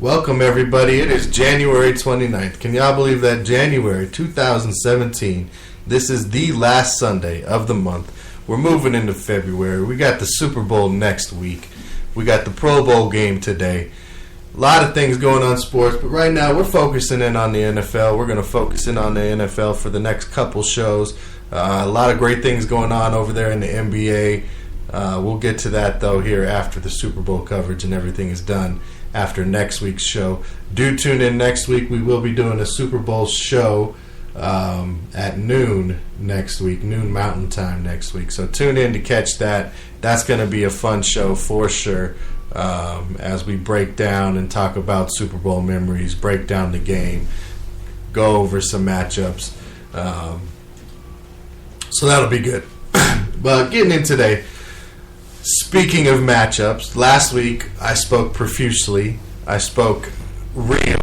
Welcome, everybody. It is January 29th. Can y'all believe that? January 2017. This is the last Sunday of the month. We're moving into February. We got the Super Bowl next week. We got the Pro Bowl game today. A lot of things going on in sports, but right now we're focusing in on the NFL. We're going to focus in on the NFL for the next couple shows. A lot of great things going on over there in the NBA. We'll get to that, though, here after the Super Bowl coverage and everything is done after next week's show. Do tune in next week. We will be doing a Super Bowl show at noon next week, noon Mountain Time next week. So tune in to catch that. That's going to be a fun show for sure as we break down and talk about Super Bowl memories, break down the game, go over some matchups. So that'll be good. But getting in today, speaking of matchups, last week I spoke profusely. I spoke real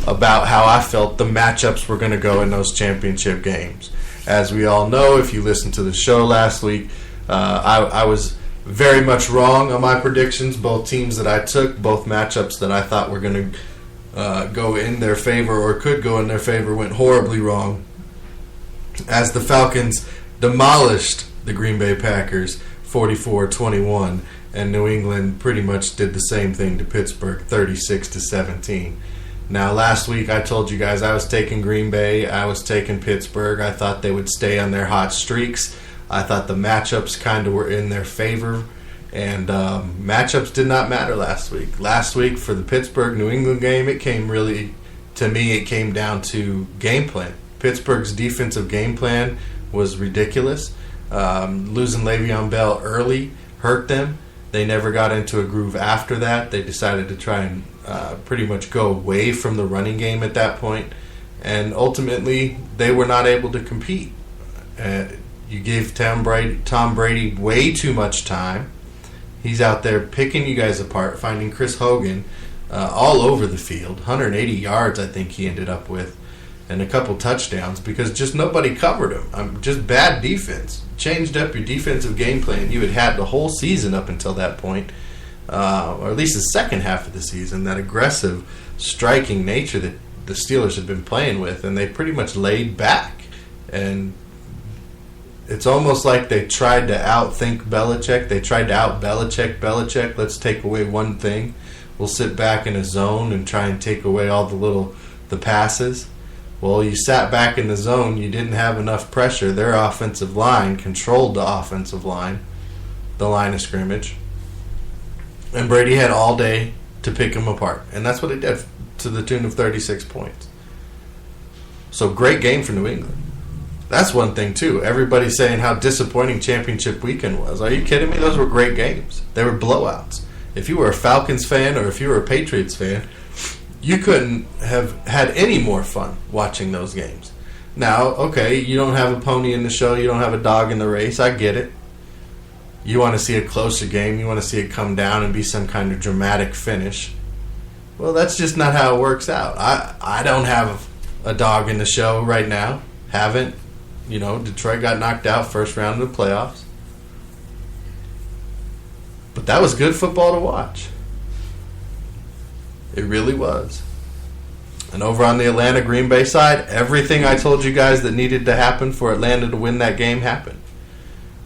about how I felt the matchups were going to go in those championship games. As we all know, if you listened to the show last week, I was very much wrong on my predictions. Both teams that I took, both matchups that I thought were going to go in their favor or could go in their favor, went horribly wrong. As the Falcons demolished the Green Bay Packers 44-21, and New England pretty much did the same thing to Pittsburgh 36-17. Now, last week I told you guys I was taking Green Bay, I was taking Pittsburgh. I thought they would stay on their hot streaks. I thought the matchups kind of were in their favor, and matchups did not matter last week. Last week for the Pittsburgh-New England game, it came down to game plan. Pittsburgh's defensive game plan was ridiculous. Losing Le'Veon Bell early hurt them. They never got into a groove after that. They decided to try and pretty much go away from the running game at that point, and ultimately they were not able to compete. You gave Tom Brady way too much time. He's out there picking you guys apart, finding Chris Hogan all over the field. 180 yards I think he ended up with, and a couple touchdowns because just nobody covered him. Just bad defense. Changed up your defensive game plan you had the whole season up until that point, or at least the second half of the season, that aggressive, striking nature that the Steelers had been playing with, and they pretty much laid back. And it's almost like they tried to outthink Belichick. They tried to out-Belichick. Let's take away one thing. We'll sit back in a zone and try and take away all the passes. Well, you sat back in the zone. You didn't have enough pressure. Their offensive line controlled the offensive line, the line of scrimmage. And Brady had all day to pick them apart. And that's what it did, to the tune of 36 points. So great game for New England. That's one thing, too. Everybody's saying how disappointing championship weekend was. Are you kidding me? Those were great games. They were blowouts. If you were a Falcons fan or if you were a Patriots fan, you couldn't have had any more fun watching those games. Now, okay, you don't have a pony in the show. You don't have a dog in the race. I get it. You want to see a closer game. You want to see it come down and be some kind of dramatic finish. Well, that's just not how it works out. I don't have a dog in the show right now. Haven't. Detroit got knocked out first round of the playoffs. But that was good football to watch. It really was. And over on the Atlanta-Green Bay side, everything I told you guys that needed to happen for Atlanta to win that game happened.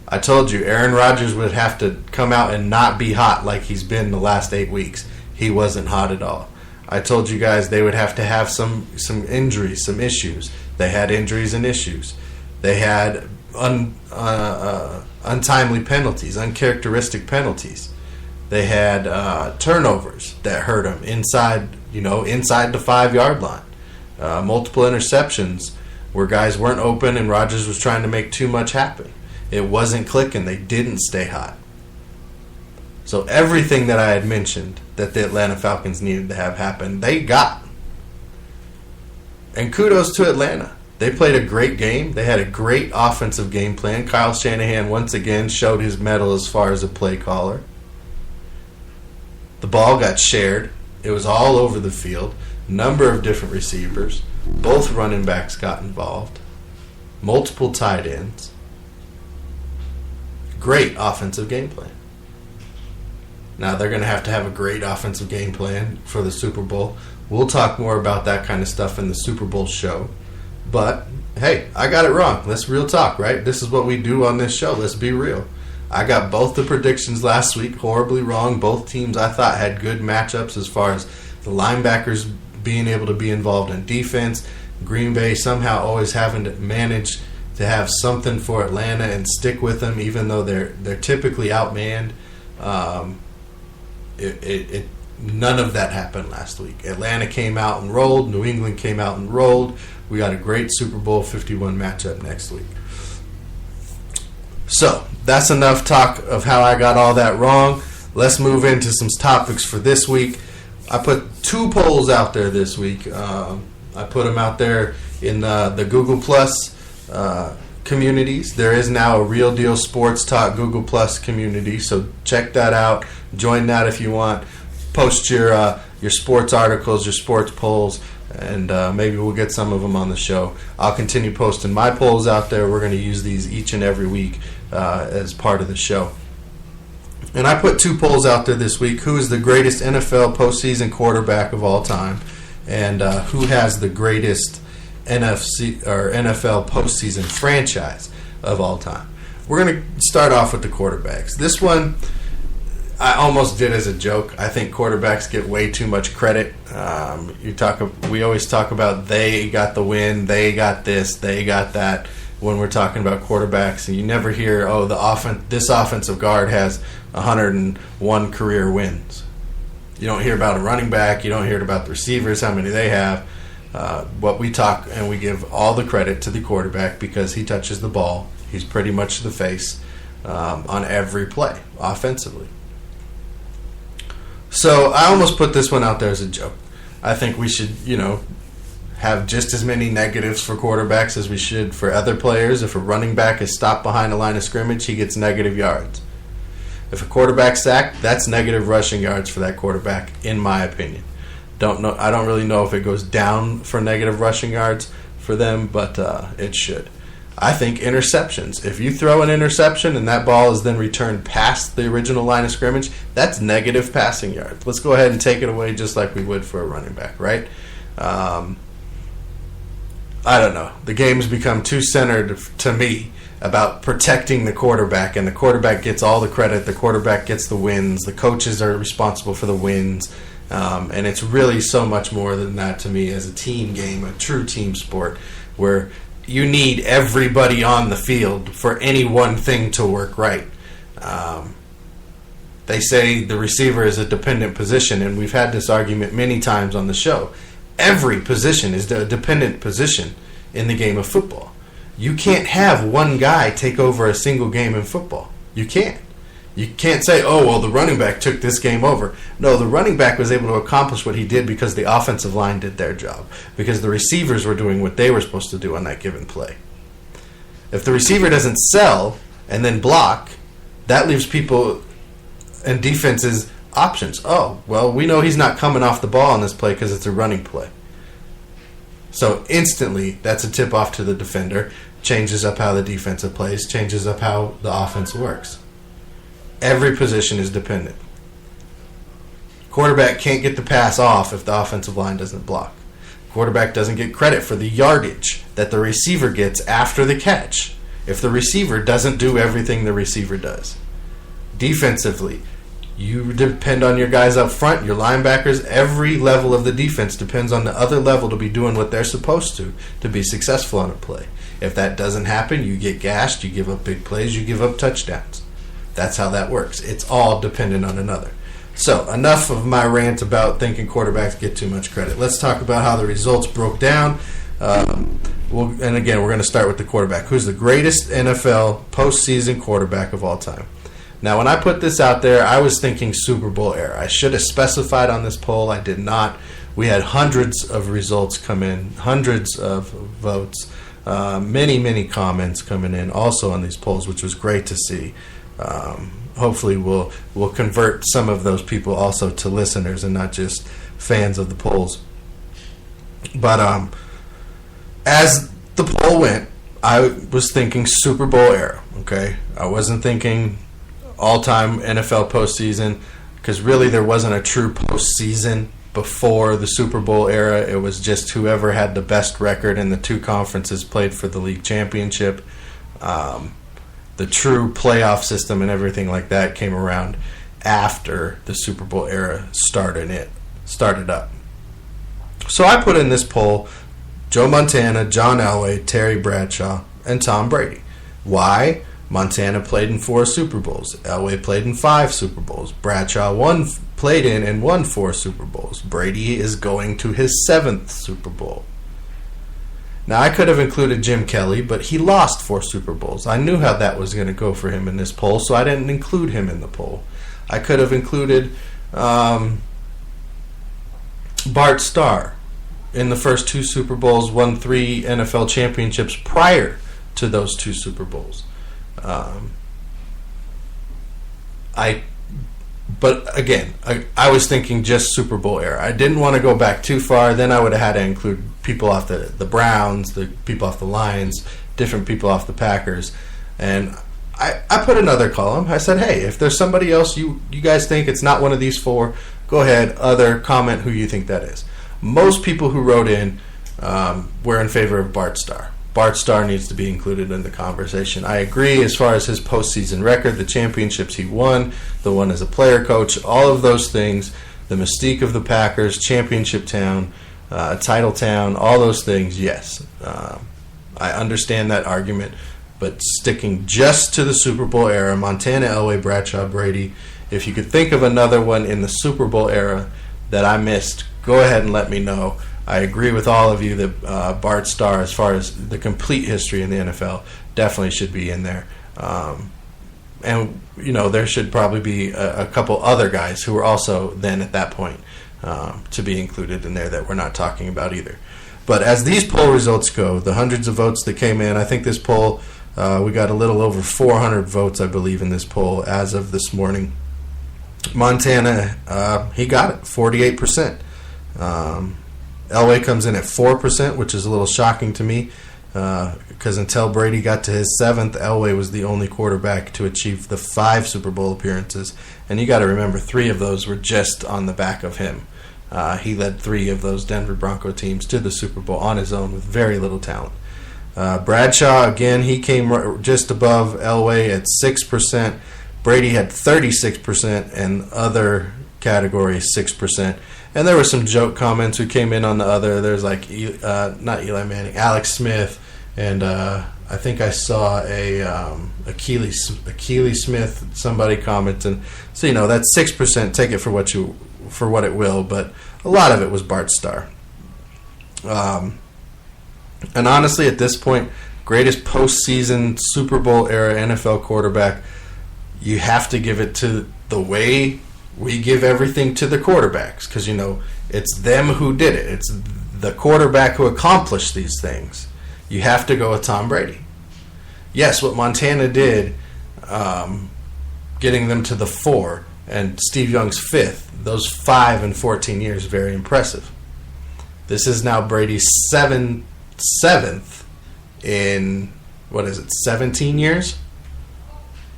I told you Aaron Rodgers would have to come out and not be hot like he's been the last 8 weeks. He wasn't hot at all. I told you guys they would have to have some injuries, some issues. They had injuries and issues. They had untimely penalties, uncharacteristic penalties. They had turnovers that hurt them inside the 5-yard line. Multiple interceptions where guys weren't open and Rodgers was trying to make too much happen. It wasn't clicking. They didn't stay hot. So everything that I had mentioned that the Atlanta Falcons needed to have happen, they got. And kudos to Atlanta. They played a great game. They had a great offensive game plan. Kyle Shanahan once again showed his mettle as far as a play caller. The ball got shared. It was all over the field. Number of different receivers. Both running backs got involved. Multiple tight ends. Great offensive game plan. Now, they're going to have a great offensive game plan for the Super Bowl. We'll talk more about that kind of stuff in the Super Bowl show. But, hey, I got it wrong. Let's real talk, right? This is what we do on this show. Let's be real. I got both the predictions last week horribly wrong. Both teams I thought had good matchups as far as the linebackers being able to be involved in defense. Green Bay somehow always having to manage to have something for Atlanta and stick with them, even though they're typically outmanned. None of that happened last week. Atlanta came out and rolled. New England came out and rolled. We got a great Super Bowl 51 matchup next week. So, that's enough talk of how I got all that wrong. Let's move into some topics for this week. I put 2 polls out there this week. I put them out there in the Google Plus communities. There is now a Real Deal Sports Talk Google Plus community, so check that out. Join that if you want. Post your sports articles, your sports polls, and maybe we'll get some of them on the show. I'll continue posting my polls out there. We're going to use these each and every week as part of the show. And I put 2 polls out there this week. Who is the greatest NFL postseason quarterback of all time? And who has the greatest NFL postseason franchise of all time? We're going to start off with the quarterbacks. This one I almost did as a joke. I think quarterbacks get way too much credit. We always talk about they got the win, they got this, they got that when we're talking about quarterbacks, and you never hear, this offensive guard has 101 career wins. You don't hear about a running back. You don't hear about the receivers, how many they have. What we talk, and we give all the credit to the quarterback because he touches the ball. He's pretty much the face on every play offensively. So I almost put this one out there as a joke. I think we should, have just as many negatives for quarterbacks as we should for other players. If a running back is stopped behind a line of scrimmage, he gets negative yards. If a quarterback's sacked, that's negative rushing yards for that quarterback, in my opinion. I don't really know if it goes down for negative rushing yards for them, but it should. I think interceptions. If you throw an interception and that ball is then returned past the original line of scrimmage, that's negative passing yards. Let's go ahead and take it away just like we would for a running back, right? I don't know. The game's become too centered to me about protecting the quarterback, and the quarterback gets all the credit. The quarterback gets the wins. The coaches are responsible for the wins. And it's really so much more than that to me as a team game, a true team sport, where you need everybody on the field for any one thing to work right. They say the receiver is a dependent position, and we've had this argument many times on the show. Every position is a dependent position in the game of football. You can't have one guy take over a single game in football. You can't. You can't say, the running back took this game over. No, the running back was able to accomplish what he did because the offensive line did their job, because the receivers were doing what they were supposed to do on that given play. If the receiver doesn't sell and then block, that leaves people and defenses options. We know he's not coming off the ball on this play because it's a running play. So instantly, that's a tip-off to the defender, changes up how the defensive plays, changes up how the offense works. Every position is dependent. Quarterback can't get the pass off if the offensive line doesn't block. Quarterback doesn't get credit for the yardage that the receiver gets after the catch if the receiver doesn't do everything the receiver does. Defensively, you depend on your guys up front, your linebackers. Every level of the defense depends on the other level to be doing what they're supposed to be successful on a play. If that doesn't happen, you get gashed, you give up big plays, you give up touchdowns. That's how that works. It's all dependent on another. So, enough of my rant about thinking quarterbacks get too much credit. Let's talk about how the results broke down. And again, we're going to start with the quarterback. Who's the greatest NFL postseason quarterback of all time? Now, when I put this out there, I was thinking Super Bowl era. I should have specified on this poll. I did not. We had hundreds of results come in, hundreds of votes, many comments coming in also on these polls, which was great to see. Hopefully we'll convert some of those people also to listeners and not just fans of the polls. But as the poll went, I was thinking Super Bowl era, okay? I wasn't thinking all-time NFL postseason. because really there wasn't a true postseason before the Super Bowl era. It was just whoever had the best record in the two conferences played for the league championship. The true playoff system and everything like that came around after the Super Bowl era started up. So I put in this poll Joe Montana, John Elway, Terry Bradshaw, and Tom Brady. Why? Montana played in 4 Super Bowls. Elway played in 5 Super Bowls. Bradshaw played in and won 4 Super Bowls. Brady is going to his 7th Super Bowl. Now, I could have included Jim Kelly, but he lost 4 Super Bowls. I knew how that was going to go for him in this poll, so I didn't include him in the poll. I could have included Bart Starr. In the first 2 Super Bowls, won 3 NFL championships prior to those 2 Super Bowls. But again, I was thinking just Super Bowl era. I didn't want to go back too far. Then I would have had to include people off the Browns, the people off the Lions, different people off the Packers. And I put another column. I said, hey, if there's somebody else you guys think it's not one of these 4, go ahead, comment who you think that is. Most people who wrote in were in favor of Bart Starr. Bart Starr needs to be included in the conversation. I agree as far as his postseason record, the championships he won, the one as a player coach, all of those things, the mystique of the Packers, championship town, title town, all those things, yes. I understand that argument, but sticking just to the Super Bowl era, Montana, Elway, Bradshaw, Brady, if you could think of another one in the Super Bowl era that I missed, go ahead and let me know. I agree with all of you that Bart Starr, as far as the complete history in the NFL, definitely should be in there. And, there should probably be a couple other guys who were also then at that point to be included in there that we're not talking about either. But as these poll results go, the hundreds of votes that came in, I think this poll, we got a little over 400 votes, I believe, in this poll as of this morning. Montana, he got it, 48%. Elway comes in at 4%, which is a little shocking to me, because until Brady got to his 7th, Elway was the only quarterback to achieve the 5 Super Bowl appearances. And you got to remember, 3 of those were just on the back of him. He led 3 of those Denver Bronco teams to the Super Bowl on his own with very little talent. Bradshaw, again, he came just above Elway at 6%. Brady had 36%, and other categories 6%. And there were some joke comments who came in on the other. There's like, not Eli Manning, Alex Smith, and I think I saw a Akili Smith, somebody commenting. So, that's 6%. Take it for what it will, but a lot of it was Bart Starr. And honestly, at this point, greatest postseason Super Bowl era NFL quarterback, you have to give it to the way we give everything to the quarterbacks, because, it's them who did it. It's the quarterback who accomplished these things. You have to go with Tom Brady. Yes, what Montana did, getting them to the 4, and Steve Young's 5th, those 5 and 14 years, very impressive. This is now Brady's 7th in, 17 years?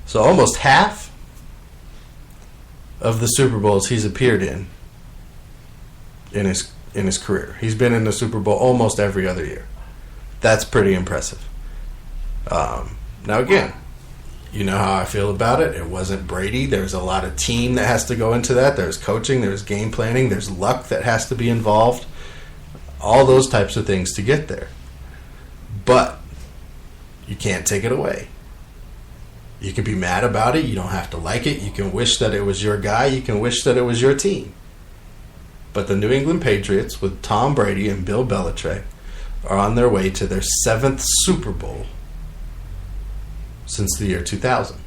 So almost half of the Super Bowls he's appeared in his career. He's been in the Super Bowl almost every other year. That's pretty impressive. Now again, you know how I feel about it. It wasn't Brady. There's a lot of team that has to go into that. There's coaching, there's game planning, there's luck that has to be involved. All those types of things to get there. But you can't take it away. You can be mad about it. You don't have to like it. You can wish that it was your guy. You can wish that it was your team. But the New England Patriots, with Tom Brady and Bill Belichick, are on their way to their 7th Super Bowl since the year 2000.